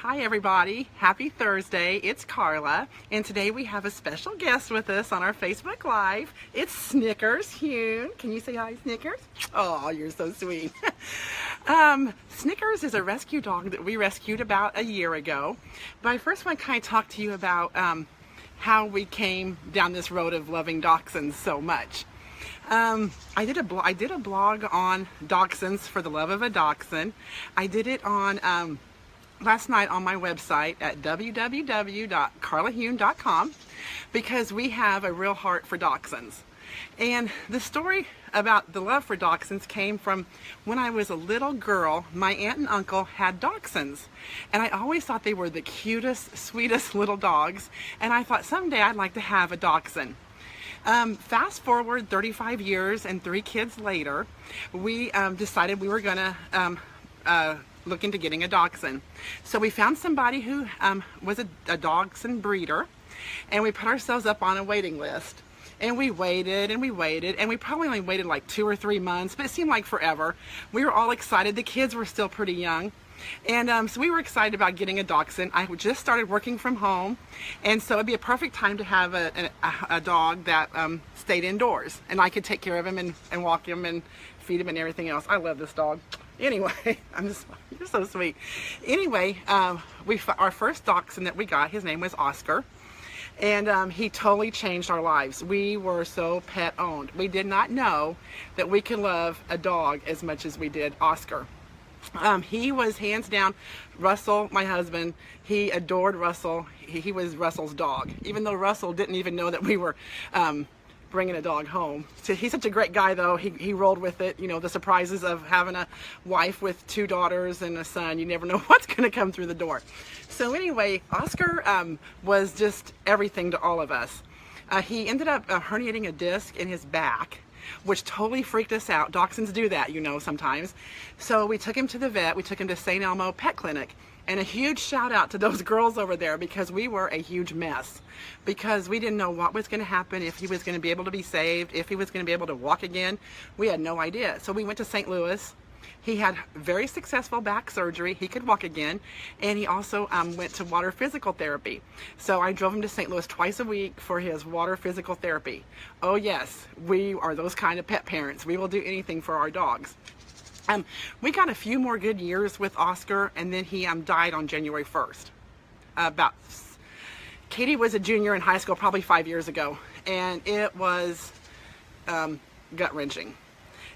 Hi everybody, happy Thursday. It's Carla, and today we have a special guest with us on our Facebook Live. It's Snickers Hune. Can you say hi, Snickers? Oh, you're so sweet. Snickers is a rescue dog that we rescued about a year ago. But I first want to kind of talk to you about how we came down this road of loving dachshunds so much. I did a blog on dachshunds for the love of a dachshund. I did it on last night on my website at www.carlahune.com because we have a real heart for dachshunds. And the story about the love for dachshunds came from when I was a little girl. My aunt and uncle had dachshunds, and I always thought they were the cutest, sweetest little dogs, and I thought someday I'd like to have a dachshund. Fast forward 35 years and 3 kids later, we decided we were gonna look into getting a dachshund. So we found somebody who was a dachshund breeder, and we put ourselves up on a waiting list. And we waited and we waited, and we probably only waited like 2 or 3 months, but it seemed like forever. We were all excited. The kids were still pretty young. And so we were excited about getting a dachshund. I just started working from home, and so it'd be a perfect time to have a dog that stayed indoors, and I could take care of him and walk him and feed him and everything else. I love this dog. Anyway, you're so sweet. Anyway, our first dachshund that we got, his name was Oscar, and he totally changed our lives. We were so pet owned. We did not know that we could love a dog as much as we did Oscar. He was hands down, Russell, my husband, he adored Russell. He was Russell's dog, even though Russell didn't even know that we were bringing a dog home. So he's such a great guy though. He rolled with it. You know, the surprises of having a wife with 2 daughters and a son. You never know what's going to come through the door. So anyway, Oscar was just everything to all of us. He ended up herniating a disc in his back, which totally freaked us out. Dachshunds do that, you know, sometimes. So we took him to the vet. We took him to St. Elmo Pet Clinic. And a huge shout out to those girls over there, because we were a huge mess. Because we didn't know what was going to happen, if he was going to be able to be saved, if he was going to be able to walk again. We had no idea. So we went to St. Louis. He had very successful back surgery. He could walk again. And he also went to water physical therapy. So I drove him to St. Louis twice a week for his water physical therapy. Oh yes, we are those kind of pet parents. We will do anything for our dogs. We got a few more good years with Oscar, and then he died on January 1st. Katie was a junior in high school probably 5 years ago, and it was gut-wrenching.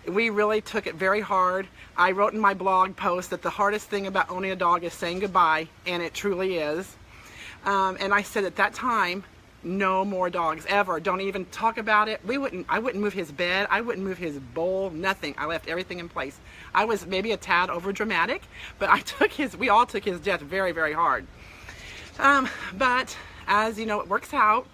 We really took it very hard. I wrote in my blog post that the hardest thing about owning a dog is saying goodbye, and it truly is. And I said at that time, no more dogs ever. Don't even talk about it. I wouldn't move his bed. I wouldn't move his bowl. Nothing. I left everything in place. I was maybe a tad over dramatic, but we all took his death very, very hard. But as you know, it works out.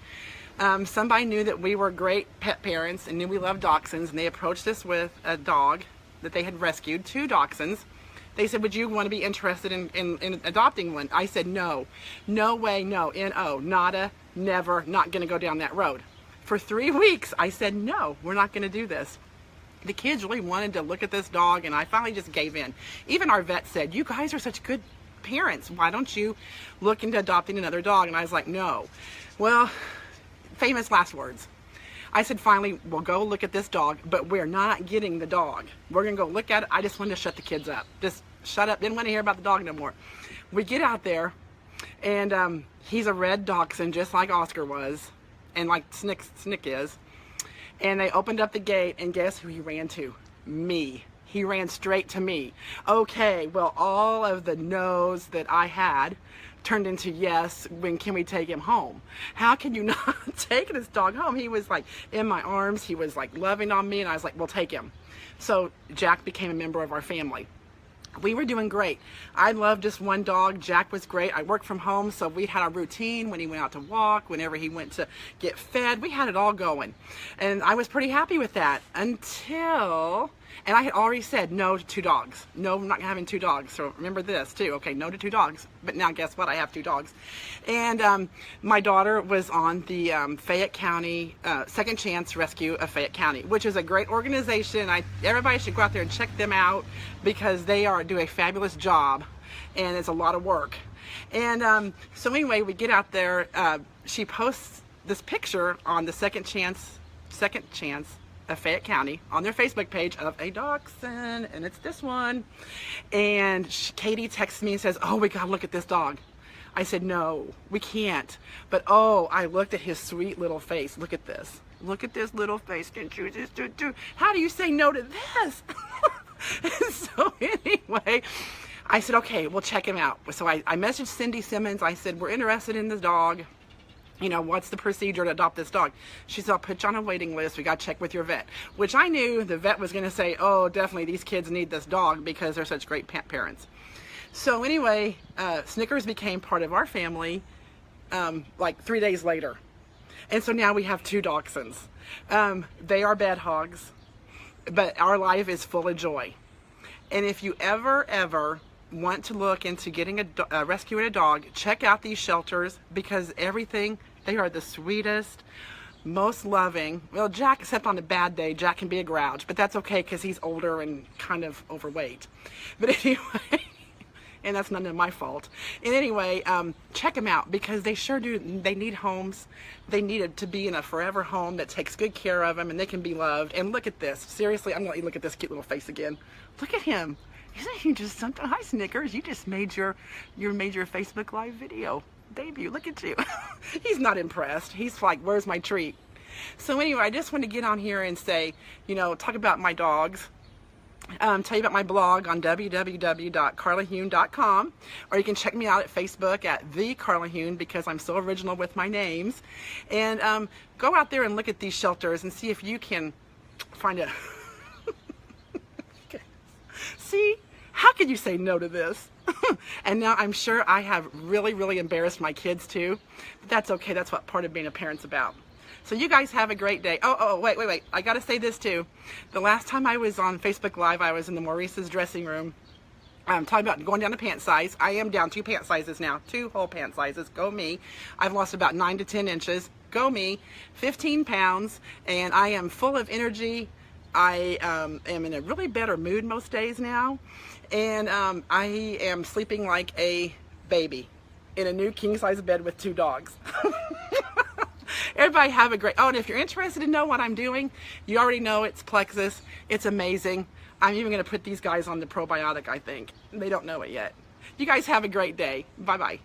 Somebody knew that we were great pet parents and knew we loved dachshunds, and they approached us with a dog that they had rescued, 2 dachshunds. They said, would you want to be interested in adopting one? I said, no. No way, no. N-O. Nada, never, not going to go down that road. For 3 weeks, I said, no, we're not going to do this. The kids really wanted to look at this dog, and I finally just gave in. Even our vet said, you guys are such good parents. Why don't you look into adopting another dog? And I was like, no. Well, famous last words. I said, finally, we'll go look at this dog, but we're not getting the dog. We're going to go look at it. I just wanted to shut the kids up. Just shut up. Didn't want to hear about the dog no more. We get out there, and he's a red dachshund, just like Oscar was, and like Snick is. And they opened up the gate, and guess who he ran to? Me. He ran straight to me. Okay, well, all of the no's that I had turned into yes. When can we take him home? How can you not take this dog home? He was like in my arms. He was like loving on me, and I was like, we'll take him. So Jack became a member of our family. We were doing great. I loved just one dog. Jack was great. I worked from home, so we had our routine when he went out to walk, whenever he went to get fed. We had it all going. And I was pretty happy with that until, and I had already said no to 2 dogs. No, I'm not having 2 dogs. So remember this too. Okay, no to 2 dogs. But now guess what? I have 2 dogs. And my daughter was on the Fayette County Second Chance Rescue of Fayette County, which is a great organization. Everybody should go out there and check them out because they do a fabulous job, and it's a lot of work. And so anyway, we get out there. She posts this picture on the Second Chance of Fayette County on their Facebook page of a dachshund, and it's this one. And Katie texts me and says, "Oh, we gotta look at this dog." I said, "No, we can't." But oh, I looked at his sweet little face. Look at this. Look at this little face. How do you say no to this? So anyway, I said, okay, we'll check him out. So I messaged Cindy Simmons. I said, we're interested in this dog. You know, what's the procedure to adopt this dog? She said, I'll put you on a waiting list. We got to check with your vet. Which I knew the vet was going to say, oh, definitely these kids need this dog because they're such great parents. So anyway, Snickers became part of our family like 3 days later. And so now we have 2 dachshunds. They are bed hogs, but our life is full of joy. And if you ever want to look into getting rescuing a dog, check out these shelters, because they are the sweetest, most loving. Well, Jack, except on a bad day, Jack can be a grouch, but that's okay because he's older and kind of overweight. But anyway, and that's none of my fault. And anyway, check them out, because they sure do. They need homes. They need to be in a forever home that takes good care of them, and they can be loved. And look at this. Seriously, I'm going to let you look at this cute little face again. Look at him. Isn't he just something? Hi, Snickers. You just made your Facebook Live video debut. Look at you. He's not impressed. He's like, where's my treat? So anyway, I just want to get on here and say, you know, talk about my dogs. Tell you about my blog on www.carlahune.com, or you can check me out at Facebook at The Carla Hune, because I'm so original with my names. And go out there and look at these shelters and see if you can find a... See? How could you say no to this? And now I'm sure I have really embarrassed my kids too. But that's okay. That's what part of being a parent's about. So you guys have a great day. Oh, wait. I got to say this too. The last time I was on Facebook Live, I was in the Maurice's dressing room. I'm talking about going down to pant size. I am down 2 pant sizes now. 2 whole pant sizes. Go me. I've lost about 9 to 10 inches. Go me. 15 pounds. And I am full of energy. I am in a really better mood most days now. And I am sleeping like a baby in a new king-size bed with 2 dogs. Everybody have a great... Oh, and if you're interested to know what I'm doing, you already know it's Plexus. It's amazing. I'm even going to put these guys on the probiotic, I think. They don't know it yet. You guys have a great day. Bye-bye.